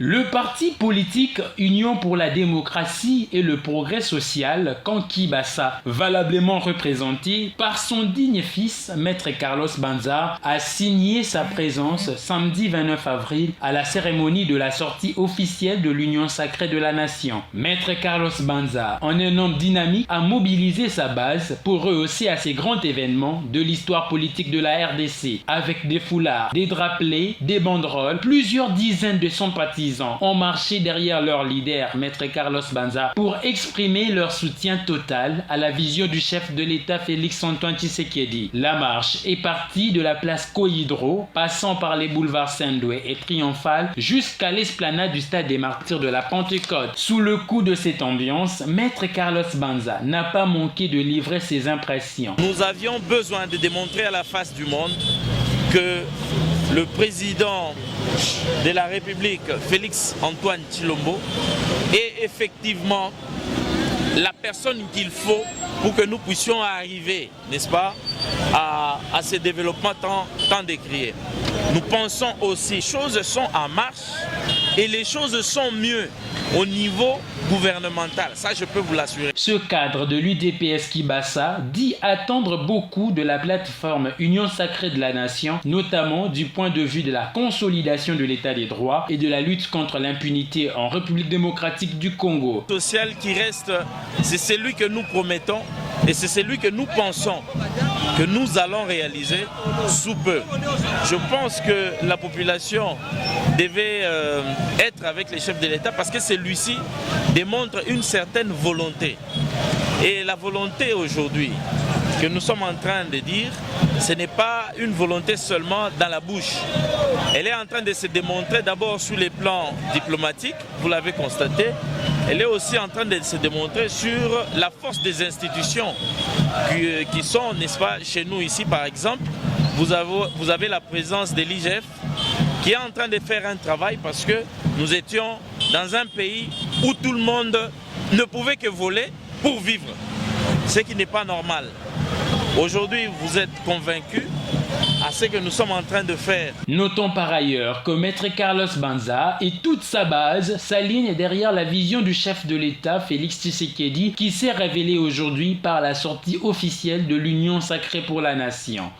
Le parti politique Union pour la démocratie et le progrès social, Kanki Bassa, valablement représenté par son digne fils, Maître Carlos Banza, a signé sa présence samedi 29 avril à la cérémonie de la sortie officielle de l'Union sacrée de la nation. Maître Carlos Banza, en un homme dynamique, a mobilisé sa base pour rehausser à ces grands événements de l'histoire politique de la RDC, avec des foulards, des drapelés, des banderoles, plusieurs dizaines de sympathisants ont marché derrière leur leader, Maître Carlos Banza, pour exprimer leur soutien total à la vision du chef de l'État Félix-Antoine Tshisekedi. La marche est partie de la place Koyidro, passant par les boulevards Saint-Louis et Triomphal jusqu'à l'esplanade du stade des Martyrs de la Pentecôte. Sous le coup de cette ambiance, Maître Carlos Banza n'a pas manqué de livrer ses impressions. Nous avions besoin de démontrer à la face du monde que le président de la République, Félix-Antoine Tshilombo, est effectivement la personne qu'il faut pour que nous puissions arriver, n'est-ce pas, à ce développement tant décrié. Nous pensons aussi, les choses sont en marche et les choses sont mieux au niveau gouvernemental, ça je peux vous l'assurer. Ce cadre de l'UDPS Kibassa dit attendre beaucoup de la plateforme Union sacrée de la nation, notamment du point de vue de la consolidation de l'état des droits et de la lutte contre l'impunité en République démocratique du Congo. Le social qui reste, c'est celui que nous promettons et c'est celui que nous pensons que nous allons réaliser sous peu. Je pense que la population devait être avec les chefs de l'État parce que celui-ci démontre une certaine volonté. Et la volonté aujourd'hui que nous sommes en train de dire, ce n'est pas une volonté seulement dans la bouche. Elle est en train de se démontrer d'abord sur les plans diplomatiques, vous l'avez constaté. Elle est aussi en train de se démontrer sur la force des institutions qui sont, n'est-ce pas, chez nous ici par exemple. Vous avez la présence de l'IGF qui est en train de faire un travail parce que nous étions dans un pays où tout le monde ne pouvait que voler pour vivre, ce qui n'est pas normal. Aujourd'hui, vous êtes convaincus à ce que nous sommes en train de faire. Notons par ailleurs que Maître Carlos Banza et toute sa base s'alignent derrière la vision du chef de l'État Félix Tshisekedi qui s'est révélé aujourd'hui par la sortie officielle de l'Union sacrée pour la nation.